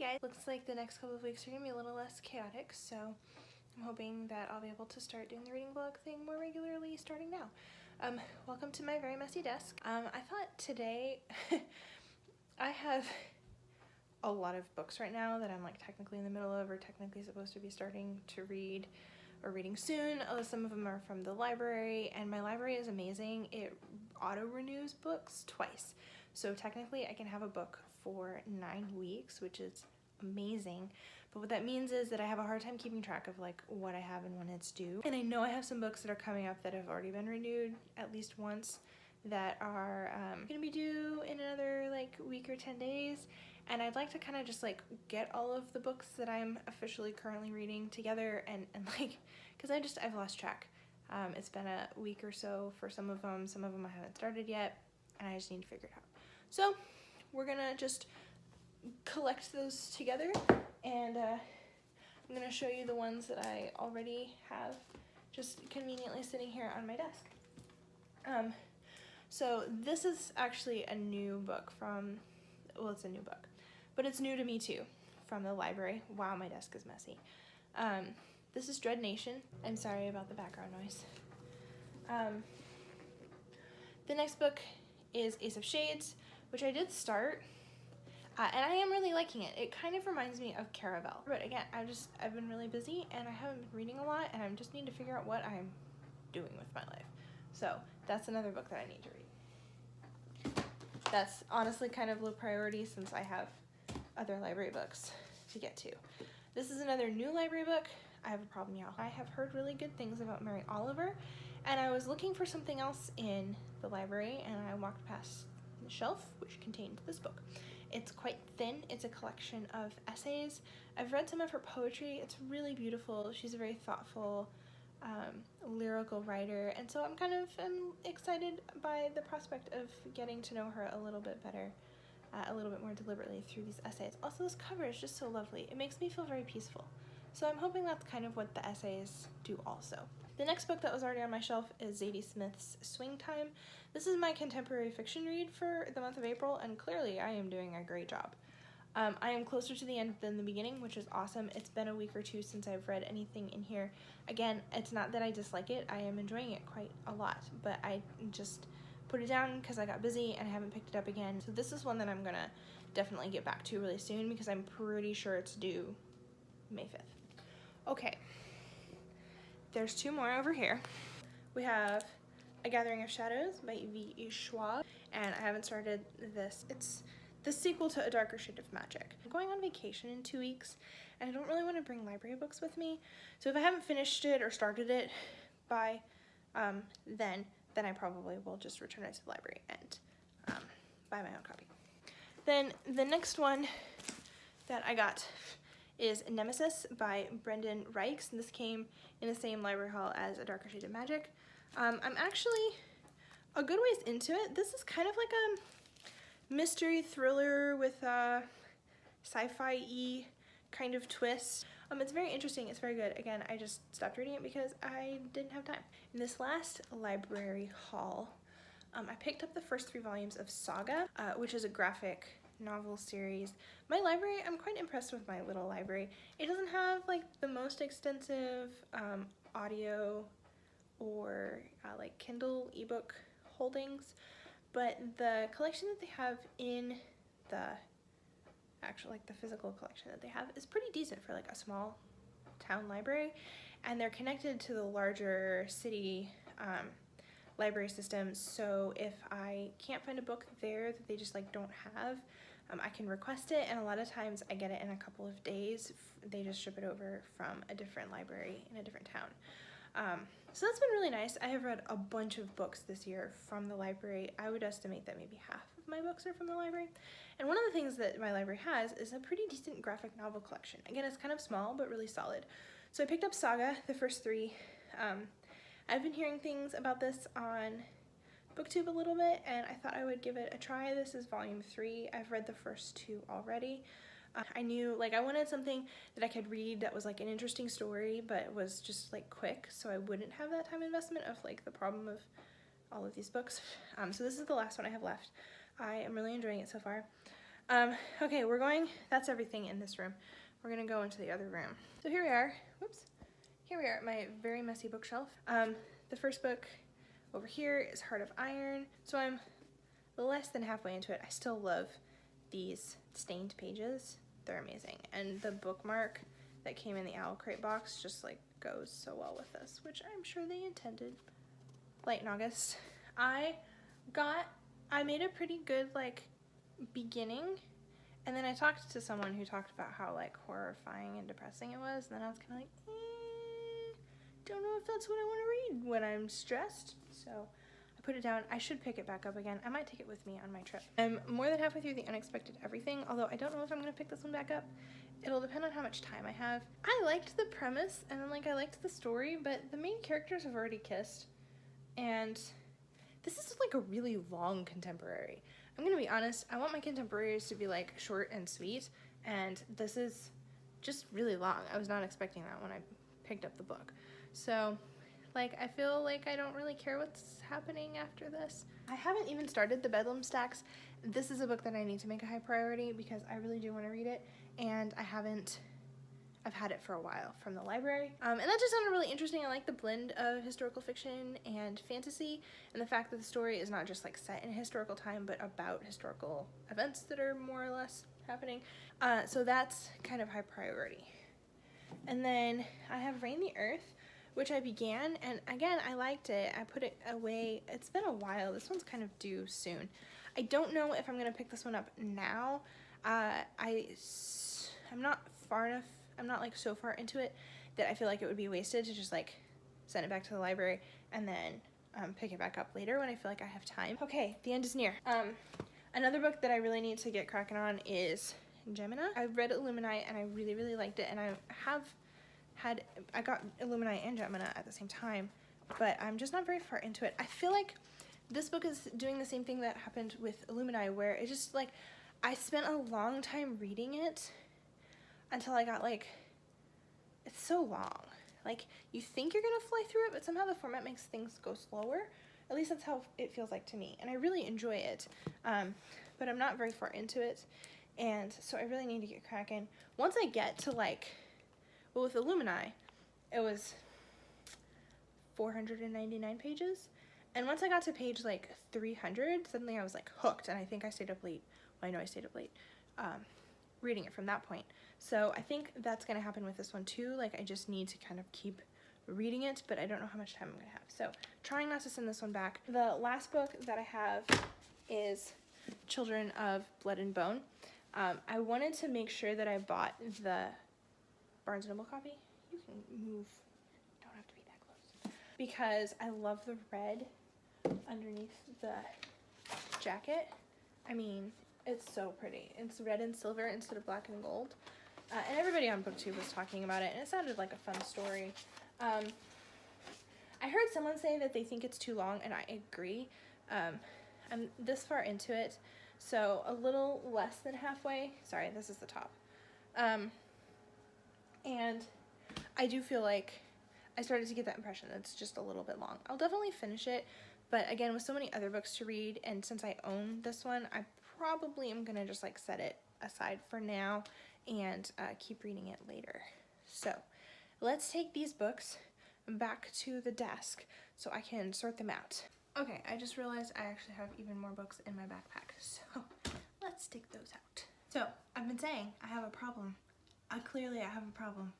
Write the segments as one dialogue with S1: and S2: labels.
S1: guys! Looks like the next couple of weeks are going to be a little less chaotic, so I'm hoping that I'll be able to start doing the reading vlog thing more regularly starting now. Welcome to my very messy desk. I thought today, I have a lot of books right now that I'm like technically in the middle of or technically supposed to be starting to read or reading soon. Some of them are from the library, and my library is amazing. It auto-renews books twice. So technically I can have a book for 9 weeks, which is amazing. But what that means is that I have a hard time keeping track of like what I have and when it's due. And I know I have some books that are coming up that have already been renewed at least once that are gonna be due in another like week or 10 days. And I'd like to kind of just like get all of the books that I'm officially currently reading together and like, because I've lost track. It's been a week or so for some of them I haven't started yet, and I just need to figure it out. So we're gonna just collect those together, and I'm gonna show you the ones that I already have just conveniently sitting here on my desk. So this is actually a new book from, well, it's a new book, but it's new to me too, from the library. Wow, my desk is messy. This is Dread Nation. I'm sorry about the background noise. The next book is Ace of Shades, which I did start, and I am really liking it. It kind of reminds me of Caravel, but again, I've been really busy and I haven't been reading a lot, and I just need to figure out what I'm doing with my life. So that's another book that I need to read. That's honestly kind of low priority since I have other library books to get to. This is another new library book. I have a problem, y'all. I have heard really good things about Mary Oliver, and I was looking for something else in the library, and I walked past the shelf, which contained this book. It's quite thin. It's a collection of essays. I've read some of her poetry. It's really beautiful. She's a very thoughtful, lyrical writer, and so I'm kind of excited by the prospect of getting to know her a little bit better, a little bit more deliberately through these essays. Also, this cover is just so lovely. It makes me feel very peaceful. So I'm hoping that's kind of what the essays do also. The next book that was already on my shelf is Zadie Smith's Swing Time. This is my contemporary fiction read for the month of April, and clearly I am doing a great job. I am closer to the end than the beginning, which is awesome. It's been a week or two since I've read anything in here. Again, it's not that I dislike it. I am enjoying it quite a lot, but I just put it down because I got busy and I haven't picked it up again. So this is one that I'm gonna definitely get back to really soon because I'm pretty sure it's due May 5th. Okay, there's two more over here. We have A Gathering of Shadows by V.E. Schwab, and I haven't started this. It's the sequel to A Darker Shade of Magic. I'm going on vacation in 2 weeks, and I don't really want to bring library books with me, so if I haven't finished it or started it by then I probably will just return it to the library and buy my own copy. Then the next one that I got is Nemesis by Brendan Reichs, and this came in the same library haul as A Darker Shade of Magic. I'm actually a good ways into it. This is kind of like a mystery thriller with a sci-fi-y kind of twist. It's very interesting. It's very good. Again, I just stopped reading it because I didn't have time. In this last library haul, I picked up the first 3 volumes of Saga, which is a graphic novel series. My library, I'm quite impressed with my little library. It doesn't have like the most extensive audio or like Kindle ebook holdings, but the collection that they have in the actual, like the physical collection that they have is pretty decent for like a small town library, and they're connected to the larger city library system, so if I can't find a book there that they just like don't have, I can request it, and a lot of times I get it in a couple of days. They just ship it over from a different library in a different town. So that's been really nice. I have read a bunch of books this year from the library. I would estimate that maybe half of my books are from the library. And one of the things that my library has is a pretty decent graphic novel collection. Again, it's kind of small, but really solid. So I picked up Saga, the first 3. I've been hearing things about this on BookTube a little bit, and I thought I would give it a try. This is volume 3. I've read the first 2 already. I knew, like, I wanted something that I could read that was like an interesting story, but was just like quick, so I wouldn't have that time investment of like the problem of all of these books. So this is the last one I have left. I am really enjoying it so far. Okay, that's everything in this room. We're gonna go into the other room. So here we are, whoops. Here we are at my very messy bookshelf. The first book over here is Heart of Iron. So I'm less than halfway into it. I still love these stained pages. They're amazing. And the bookmark that came in the Owl Crate box just like goes so well with this, which I'm sure they intended. Light in August. I made a pretty good like beginning, and then I talked to someone who talked about how like horrifying and depressing it was, and then I was kind of like, don't know if that's what I want to read when I'm stressed, so I put it down. I should pick it back up again. I might take it with me on my trip. I'm more than halfway through The Unexpected Everything, although I don't know if I'm going to pick this one back up. It'll depend on how much time I have. I liked the premise, and then like I liked the story, but the main characters have already kissed, and this is like a really long contemporary. I'm gonna be honest, I want my contemporaries to be like short and sweet, and this is just really long. I was not expecting that when I picked up the book. So like I feel like I don't really care what's happening after this. I haven't even started the Bedlam Stacks. This is a book that I need to make a high priority because I really do want to read it, and I've had it for a while from the library. And that just sounded really interesting. I like the blend of historical fiction and fantasy, and the fact that the story is not just like set in a historical time, but about historical events that are more or less happening. So that's kind of high priority. And then I have Rain the Earth, which I began, and again, I liked it. I put it away. It's been a while. This one's kind of due soon. I don't know if I'm gonna pick this one up now. I'm not far enough. I'm not like so far into it that I feel like it would be wasted to just like send it back to the library and then pick it back up later when I feel like I have time. Okay, the end is near. Another book that I really need to get cracking on is Gemina. I read Illuminati and I really, really liked it, and I got Illuminati and Gemina at the same time, but I'm just not very far into it. I feel like this book is doing the same thing that happened with Illuminati, where it just like, I spent a long time reading it until I got like, it's so long. Like, you think you're gonna fly through it, but somehow the format makes things go slower. At least that's how it feels like to me, and I really enjoy it. But I'm not very far into it, and so I really need to get cracking. Once I get to like, well, with Illuminati, it was 499 pages, and once I got to page like 300, suddenly I was like hooked, and I think I stayed up late. Well, I know I stayed up late reading it from that point. So I think that's gonna happen with this one too. Like, I just need to kind of keep reading it, but I don't know how much time I'm gonna have. So trying not to send this one back. The last book that I have is Children of Blood and Bone. I wanted to make sure that I bought the Barnes & Noble copy. You can move, don't have to be that close. Because I love the red underneath the jacket. I mean, it's so pretty. It's red and silver instead of black and gold. And everybody on BookTube was talking about it, and it sounded like a fun story. I heard someone say that they think it's too long, and I agree. I'm this far into it, so a little less than halfway. Sorry, this is the top. And I do feel like I started to get that impression that it's just a little bit long. I'll definitely finish it, but again, with so many other books to read, and since I own this one, I probably am gonna just like set it aside for now and keep reading it later. So let's take these books back to the desk so I can sort them out. Okay, I just realized I actually have even more books in my backpack, so let's take those out. So I've been saying I have a problem. Clearly I have a problem.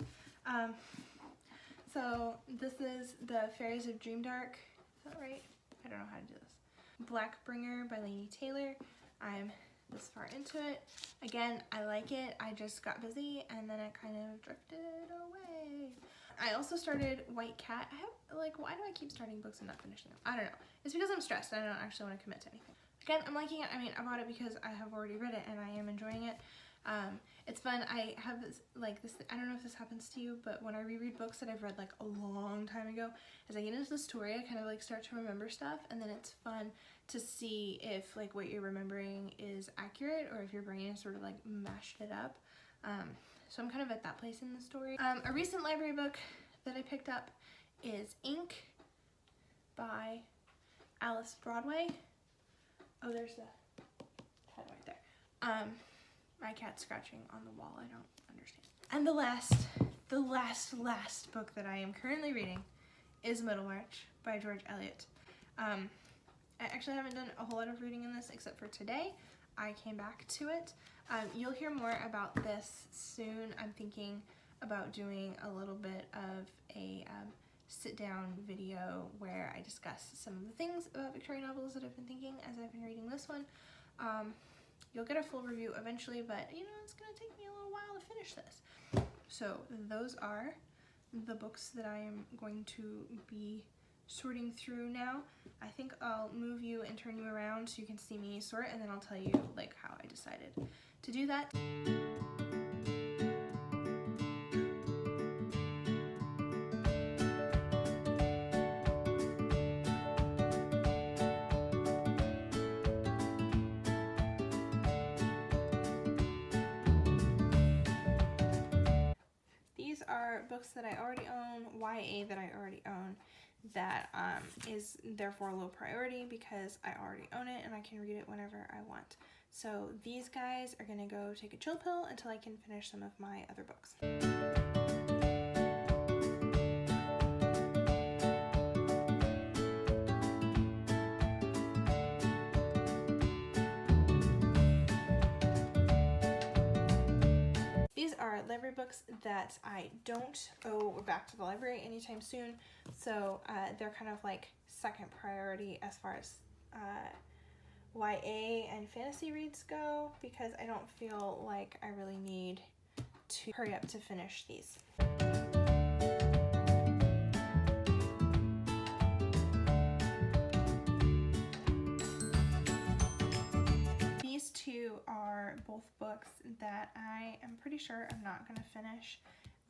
S1: So this is The Fairies of Dreamdark. Is that right? I don't know how to do this. Blackbringer by Laini Taylor. I'm this far into it. Again, I like it. I just got busy and then it kind of drifted away. I also started White Cat. I have, like, why do I keep starting books and not finishing them? I don't know. It's because I'm stressed and I don't actually want to commit to anything. Again, I'm liking it. I mean, I bought it because I have already read it and I am enjoying it. It's fun. I have this, like, this, I don't know if this happens to you, but when I reread books that I've read like a long time ago, as I get into the story, I kind of like start to remember stuff, and then it's fun to see if like what you're remembering is accurate or if your brain has sort of like mashed it up. So I'm kind of at that place in the story. A recent library book that I picked up is Ink by Alice Broadway. Oh, there's the title right there. my cat scratching on the wall. I don't understand. And the last book that I am currently reading is Middlemarch by George Eliot. I actually haven't done a whole lot of reading in this except for today. I came back to it. You'll hear more about this soon. I'm thinking about doing a little bit of a sit-down video where I discuss some of the things about Victorian novels that I've been thinking as I've been reading this one. You'll get a full review eventually, but you know, it's gonna take me a little while to finish this. So those are the books that I am going to be sorting through now. I think I'll move you and turn you around so you can see me sort, and then I'll tell you like how I decided to do that. These are books that I already own, YA that I already own, that is therefore low priority because I already own it and I can read it whenever I want. So these guys are gonna go take a chill pill until I can finish some of my other books. These are library books that I don't owe back to the library anytime soon, so they're kind of like second priority as far as YA and fantasy reads go, because I don't feel like I really need to hurry up to finish these. These two are both books that I am pretty sure I'm not going to finish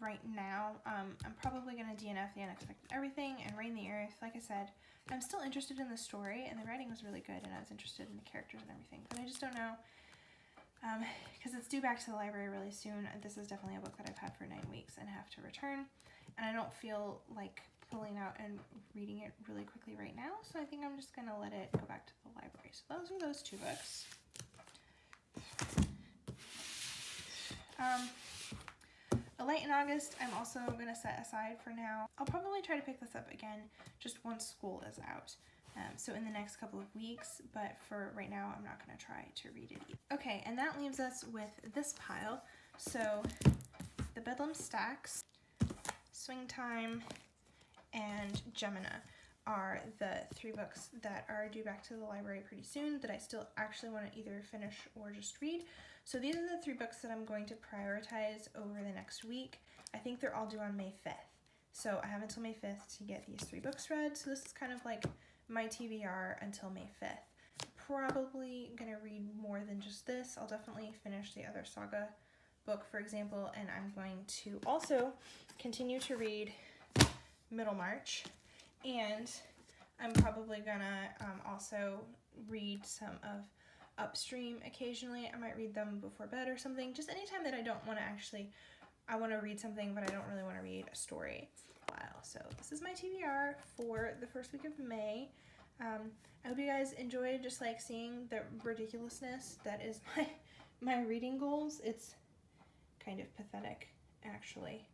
S1: right now. I'm probably going to DNF The Unexpected Everything and Rain the Earth. Like I said, I'm still interested in the story and the writing was really good and I was interested in the characters and everything, but I just don't know, because it's due back to the library really soon. This is definitely a book that I've had for 9 weeks and have to return, and I don't feel like pulling out and reading it really quickly right now, so I think I'm just going to let it go back to the library. So those are those two books. A Light in August I'm also going to set aside for now. I'll probably try to pick this up again just once school is out, so in the next couple of weeks, but for right now I'm not going to try to read it either. Okay, and that leaves us with this pile. So the Bedlam Stacks, Swing Time, and Gemina are the 3 books that are due back to the library pretty soon that I still actually want to either finish or just read. So these are the 3 books that I'm going to prioritize over the next week. I think they're all due on May 5th. So I have until May 5th to get these 3 books read. So this is kind of like my TBR until May 5th. Probably gonna read more than just this. I'll definitely finish the other saga book, for example, and I'm going to also continue to read Middlemarch, and I'm probably gonna also read some of Upstream occasionally. I might read them before bed or something, just anytime that I don't want to actually, I want to read something but I don't really want to read a story. So this is my TBR for the first week of May. I hope you guys enjoyed just like seeing the ridiculousness that is my reading goals. It's kind of pathetic actually,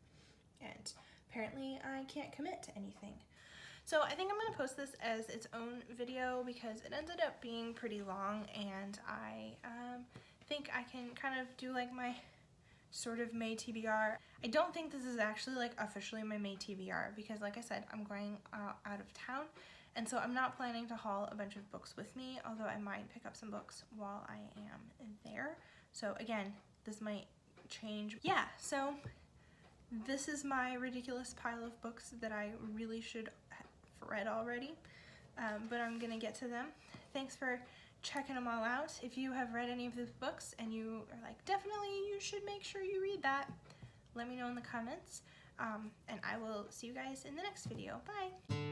S1: and apparently I can't commit to anything. So I think I'm going to post this as its own video because it ended up being pretty long, and I think I can kind of do like my sort of May TBR. I don't think this is actually like officially my May TBR because like I said, I'm going out of town, and so I'm not planning to haul a bunch of books with me, although I might pick up some books while I am there. So again, this might change. Yeah, so this is my ridiculous pile of books that I really should have read already, but I'm gonna get to them. Thanks for checking them all out. If you have read any of these books and you are like, definitely you should make sure you read that, let me know in the comments, and I will see you guys in the next video. Bye!